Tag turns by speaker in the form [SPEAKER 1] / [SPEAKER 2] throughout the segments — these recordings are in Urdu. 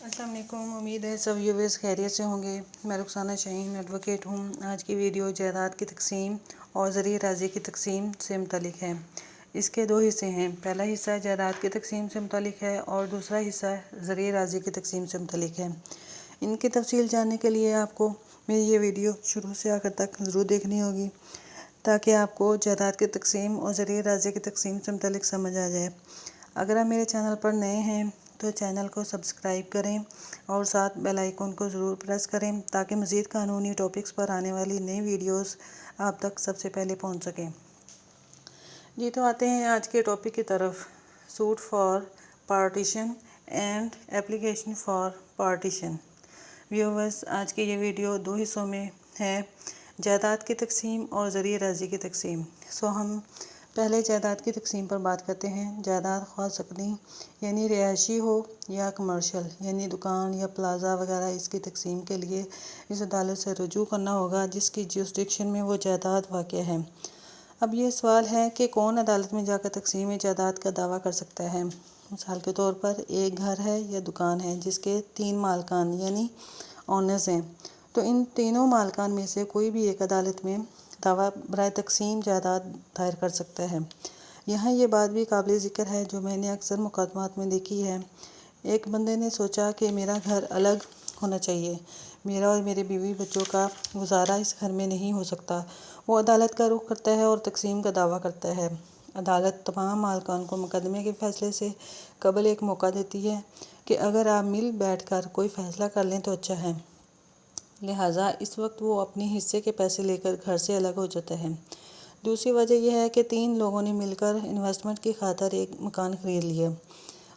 [SPEAKER 1] السلام علیکم، امید ہے سب ویورز خیریت سے ہوں گے۔ میں رخسانہ شاہین ایڈوکیٹ ہوں۔ آج کی ویڈیو جائیداد کی تقسیم اور ذریعہ راضی کی تقسیم سے متعلق ہے۔ اس کے دو حصے ہیں۔ پہلا حصہ جائیداد کی تقسیم سے متعلق ہے اور دوسرا حصہ ذریعہ راضی کی تقسیم سے متعلق ہے۔ ان کی تفصیل جاننے کے لیے آپ کو میری یہ ویڈیو شروع سے آخر تک ضرور دیکھنی ہوگی تاکہ آپ کو جائیداد کی تقسیم اور ذریعہ راضی کی تقسیم سے متعلق سمجھ آ جائے۔ اگر آپ میرے چینل پر نئے ہیں تو چینل کو سبسکرائب کریں اور ساتھ بیل آئیکن کو ضرور پریس کریں تاکہ مزید قانونی ٹاپکس پر آنے والی نئی ویڈیوز آپ تک سب سے پہلے پہنچ سکیں۔ جی تو آتے ہیں آج کے ٹاپک کی طرف، suit for partition and application for partition. Viewers, آج کی یہ ویڈیو دو حصوں میں ہے، جائیداد کی تقسیم اور ذریعہ راضی کی تقسیم۔ ہم پہلے جائیداد کی تقسیم پر بات کرتے ہیں۔ جائیداد خواہ سکنی یعنی رہائشی ہو یا کمرشل یعنی دکان یا پلازا وغیرہ، اس کی تقسیم کے لیے اس عدالت سے رجوع کرنا ہوگا جس کی جیورسڈکشن میں وہ جائیداد واقع ہے۔ اب یہ سوال ہے کہ کون عدالت میں جا کر تقسیم جائیداد کا دعویٰ کر سکتا ہے۔ مثال کے طور پر ایک گھر ہے یا دکان ہے جس کے 3 مالکان یعنی اونرز ہیں، تو ان تینوں مالکان میں سے کوئی بھی ایک عدالت میں دعویٰ برائے تقسیم جائیداد دائر کر سکتا ہے۔ یہاں یہ بات بھی قابل ذکر ہے جو میں نے اکثر مقدمات میں دیکھی ہے۔ ایک بندے نے سوچا کہ میرا گھر الگ ہونا چاہیے، میرا اور میرے بیوی بچوں کا گزارا اس گھر میں نہیں ہو سکتا۔ وہ عدالت کا رخ کرتا ہے اور تقسیم کا دعویٰ کرتا ہے۔ عدالت تمام مالکان کو مقدمے کے فیصلے سے قبل ایک موقع دیتی ہے کہ اگر آپ مل بیٹھ کر کوئی فیصلہ کر لیں تو اچھا ہے، لہٰذا اس وقت وہ اپنے حصے کے پیسے لے کر گھر سے الگ ہو جاتا ہے۔ دوسری وجہ یہ ہے کہ 3 لوگوں نے مل کر انویسٹمنٹ کی خاطر ایک مکان خرید لیا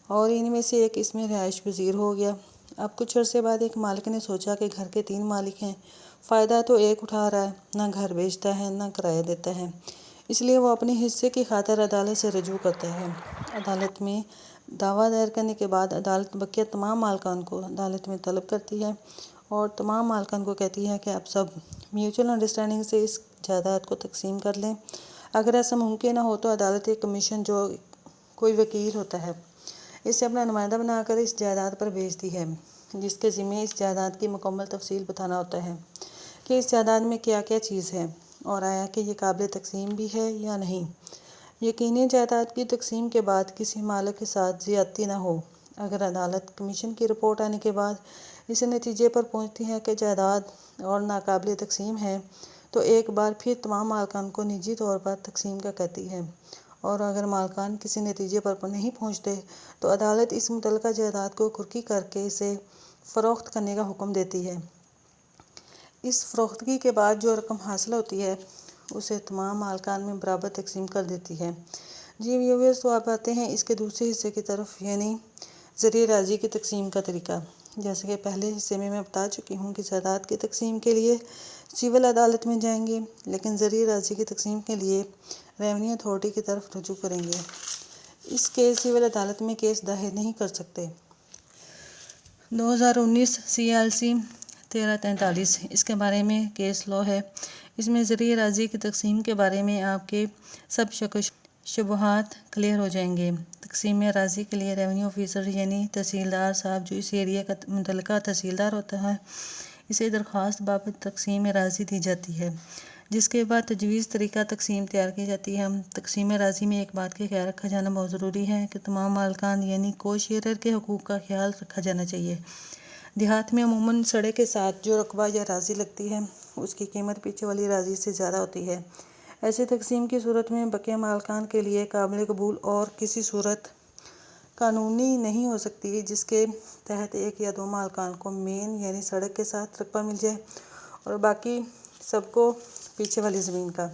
[SPEAKER 1] اور ان میں سے ایک اس میں رہائش پذیر ہو گیا۔ اب کچھ عرصے بعد ایک مالک نے سوچا کہ گھر کے 3 مالک ہیں، فائدہ تو ایک اٹھا رہا ہے، نہ گھر بیچتا ہے نہ کرایہ دیتا ہے، اس لیے وہ اپنے حصے کی خاطر عدالت سے رجوع کرتا ہے۔ عدالت میں دعویٰ دائر کرنے کے بعد عدالت بقیہ تمام مالکان کو عدالت میں طلب کرتی ہے اور تمام مالکان کو کہتی ہے کہ آپ سب میوچل انڈرسٹینڈنگ سے اس جائیداد کو تقسیم کر لیں۔ اگر ایسا ممکن نہ ہو تو عدالت ایک کمیشن جو کوئی وکیل ہوتا ہے اسے اپنا نمائندہ بنا کر اس جائیداد پر بھیجتی ہے، جس کے ذمہ اس جائیداد کی مکمل تفصیل بتانا ہوتا ہے کہ اس جائیداد میں کیا کیا چیز ہے اور آیا کہ یہ قابل تقسیم بھی ہے یا نہیں۔ یقینی جائیداد کی تقسیم کے بعد کسی مالک کے ساتھ زیادتی نہ ہو۔ اگر عدالت کمیشن کی رپورٹ آنے کے بعد اس نتیجے پر پہنچتی ہے کہ جائیداد اور ناقابل تقسیم ہے تو ایک بار پھر تمام مالکان کو نجی طور پر تقسیم کا کہتی ہے، اور اگر مالکان کسی نتیجے پر نہیں پہنچتے تو عدالت اس متعلقہ جائیداد کو کھرکی کر کے اسے فروخت کرنے کا حکم دیتی ہے۔ اس فروختگی کے بعد جو رقم حاصل ہوتی ہے اسے تمام مالکان میں برابر تقسیم کر دیتی ہے۔ جی ویورز، تو آپ آتے ہیں اس کے دوسرے حصے کی طرف یعنی ذریعہ راضی کی تقسیم کا طریقہ۔ جیسے کہ پہلے حصے میں بتا چکی ہوں کہ جائیداد کی تقسیم کے لیے سول عدالت میں جائیں گے، لیکن ذریعہ راضی کی تقسیم کے لیے ریونیو اتھارٹی کی طرف رجوع کریں گے۔ اس کے سول عدالت میں کیس دائر نہیں کر سکتے۔ 2019 CLC 1343 اس کے بارے میں کیس لا ہے۔ اس میں ذریعہ راضی کی تقسیم کے بارے میں آپ کے سب شک و شبہات کلیئر ہو جائیں گے۔ تقسیم راضی کے لیے ریونیو آفیسر یعنی تحصیلدار صاحب جو اس ایریا کا متعلقہ تحصیلدار ہوتا ہے، اسے درخواست بابت تقسیم راضی دی جاتی ہے، جس کے بعد تجویز طریقہ تقسیم تیار کی جاتی ہے۔ تقسیم راضی میں ایک بات کا خیال رکھا جانا بہت ضروری ہے کہ تمام مالکان یعنی کو شیئرر کے حقوق کا خیال رکھا جانا چاہیے۔ دیہات میں عموماً سڑک کے ساتھ جو رقبہ یا راضی لگتی ہے اس کی قیمت پیچھے والی راضی سے زیادہ ہوتی ہے۔ ایسے تقسیم کی صورت میں بقیہ مالکان کے لیے قابل قبول اور کسی صورت قانونی نہیں ہو سکتی جس کے تحت ایک یا 2 مالکان کو مین یعنی سڑک کے ساتھ رقبہ مل جائے اور باقی سب کو پیچھے والی زمین کا۔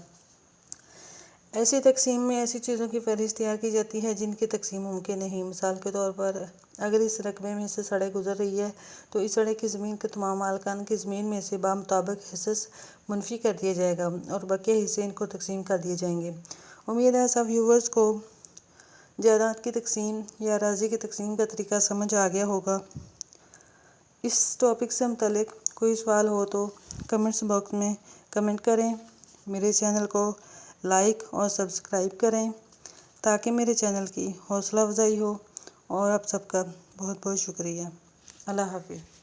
[SPEAKER 1] ایسی تقسیم میں ایسی چیزوں کی فہرست تیار کی جاتی ہے جن کی تقسیم ممکن نہیں۔ مثال کے طور پر اگر اس رقبے میں سے سڑک گزر رہی ہے تو اس سڑک کی زمین کے تمام مالکان کی زمین میں سے بمطابق حصص منفی کر دیا جائے گا اور بقیہ حصے ان کو تقسیم کر دیے جائیں گے۔ امید ہے سب ویورز کو جائیداد کی تقسیم یا راضی کی تقسیم کا طریقہ سمجھ آ گیا ہوگا۔ اس ٹاپک سے متعلق کوئی سوال ہو تو کمنٹس باکس میں کمنٹ کریں، میرے چینل کو لائک اور سبسکرائب کریں تاکہ میرے چینل کی حوصلہ افزائی ہو، اور آپ سب کا بہت بہت شکریہ۔ اللہ حافظ۔